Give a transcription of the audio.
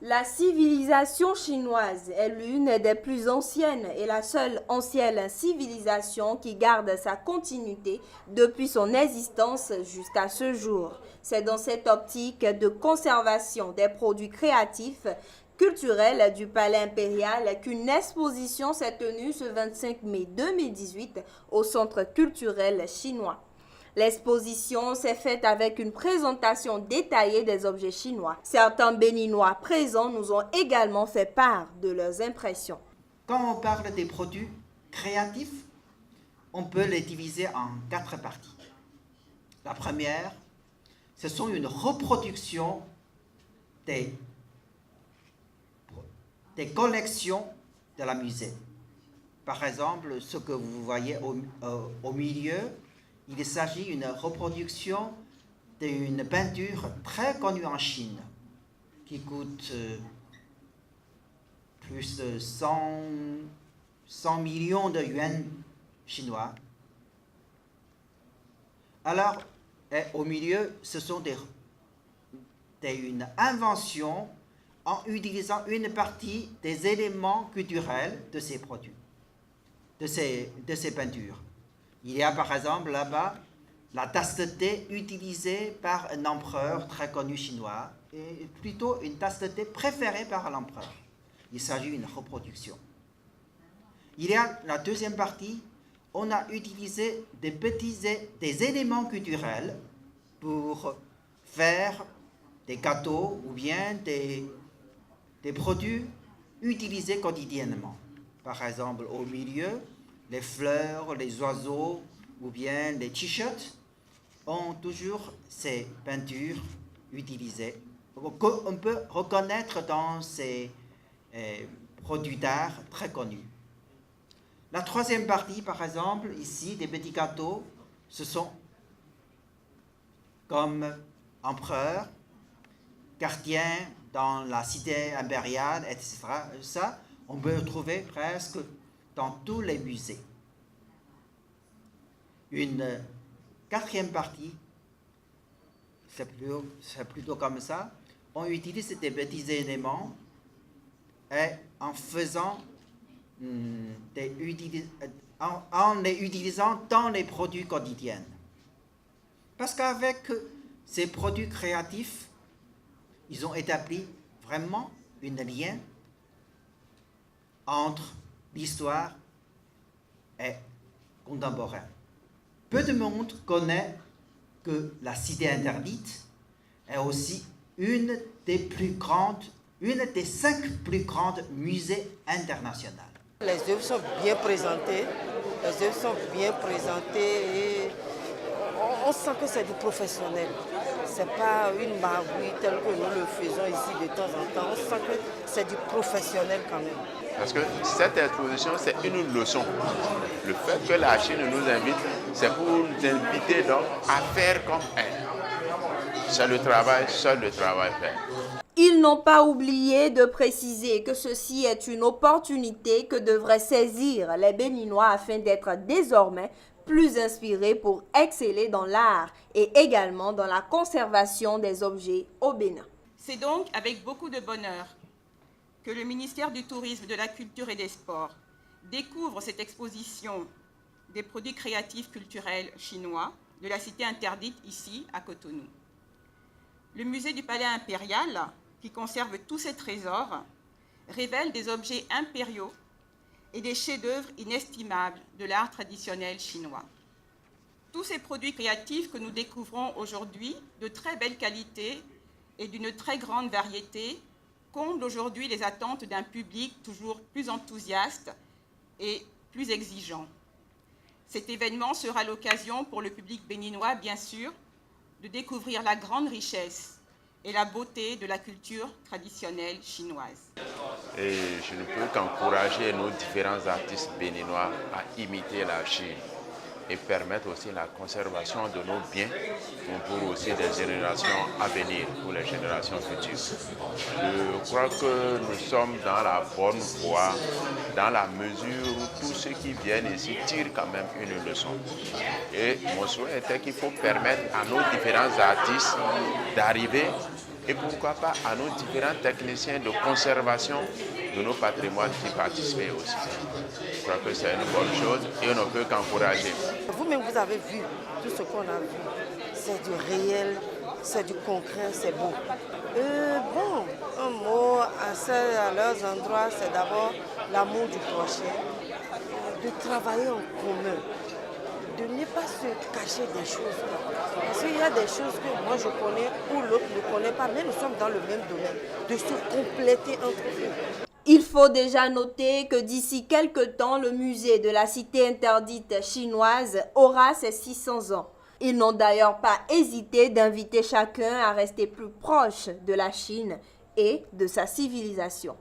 La civilisation chinoise est l'une des plus anciennes et la seule ancienne civilisation qui garde sa continuité depuis son existence jusqu'à ce jour. C'est dans cette optique de conservation des produits créatifs culturels du Palais impérial qu'une exposition s'est tenue ce 25 mai 2018 au Centre culturel chinois. L'exposition s'est faite avec une présentation détaillée des objets chinois. Certains Béninois présents nous ont également fait part de leurs impressions. Quand on parle des produits créatifs, on peut les diviser en 4 parties. La première, ce sont une reproduction des collections de la musée. Par exemple, ce que vous voyez au milieu, il s'agit d'une reproduction d'une peinture très connue en Chine, qui coûte plus de 100 millions de yuans chinois. Alors, au milieu, ce sont une invention en utilisant une partie des éléments culturels de ces produits, de ces peintures. Il y a par exemple là-bas la tasse de thé utilisée par un empereur très connu chinois, et plutôt une tasse de thé préférée par l'empereur. Il s'agit d'une reproduction. Il y a la deuxième partie, on a utilisé des éléments culturels pour faire des gâteaux ou bien des produits utilisés quotidiennement. Par exemple, au milieu, les fleurs, les oiseaux ou bien les t-shirts ont toujours ces peintures utilisées. On peut reconnaître dans ces produits d'art très connus. La troisième partie, par exemple, ici, des petits gâteaux, ce sont comme empereur, gardien dans la cité impériale, etc. Ça, on peut le trouver presque dans tous les musées. Une quatrième partie, c'est plutôt comme ça, on utilise des petits éléments et en les utilisant dans les produits quotidiens. Parce qu'avec ces produits créatifs, ils ont établi vraiment un lien entre l'histoire est contemporaine. Peu de monde connaît que la Cité interdite est aussi une des 5 plus grandes musées internationales. Les œuvres sont bien présentées, et on sent que c'est du professionnel. Ce n'est pas une magouille telle que nous le faisons ici de temps en temps. On sent que c'est du professionnel quand même. Parce que cette exposition, c'est une leçon. Le fait que la Chine nous invite, c'est pour nous inviter donc à faire comme elle. C'est le travail, seul le travail fait. Ils n'ont pas oublié de préciser que ceci est une opportunité que devraient saisir les Béninois afin d'être désormais plus inspirés pour exceller dans l'art et également dans la conservation des objets au Bénin. C'est donc avec beaucoup de bonheur que le ministère du Tourisme, de la Culture et des Sports découvre cette exposition des produits créatifs culturels chinois de la Cité interdite ici à Cotonou. Le musée du Palais impérial, qui conserve tous ces trésors, révèle des objets impériaux et des chefs-d'œuvre inestimables de l'art traditionnel chinois. Tous ces produits créatifs que nous découvrons aujourd'hui, de très belle qualité et d'une très grande variété, comblent aujourd'hui les attentes d'un public toujours plus enthousiaste et plus exigeant. Cet événement sera l'occasion pour le public béninois, bien sûr, de découvrir la grande richesse et la beauté de la culture traditionnelle chinoise. Et je ne peux qu'encourager nos différents artistes béninois à imiter la Chine et permettre aussi la conservation de nos biens pour aussi des générations à venir, pour les générations futures. Je crois que nous sommes dans la bonne voie, dans la mesure où tous ceux qui viennent ici tirent quand même une leçon. Et mon souhait était qu'il faut permettre à nos différents artistes d'arriver et pourquoi pas à nos différents techniciens de conservation de nos patrimoines qui participent aussi. Je crois que c'est une bonne chose et on ne peut qu'encourager. Vous-même, vous avez vu tout ce qu'on a vu. C'est du réel, c'est du concret, c'est beau. Un mot à leurs endroits, c'est d'abord l'amour du prochain, de travailler en commun, de ne pas se cacher des choses. Parce qu'il y a des choses que moi je connais ou l'autre ne connaît pas, mais nous sommes dans le même domaine, de se compléter entre nous. Il faut déjà noter que d'ici quelques temps, le musée de la cité interdite chinoise aura ses 600 ans. Ils n'ont d'ailleurs pas hésité d'inviter chacun à rester plus proche de la Chine et de sa civilisation.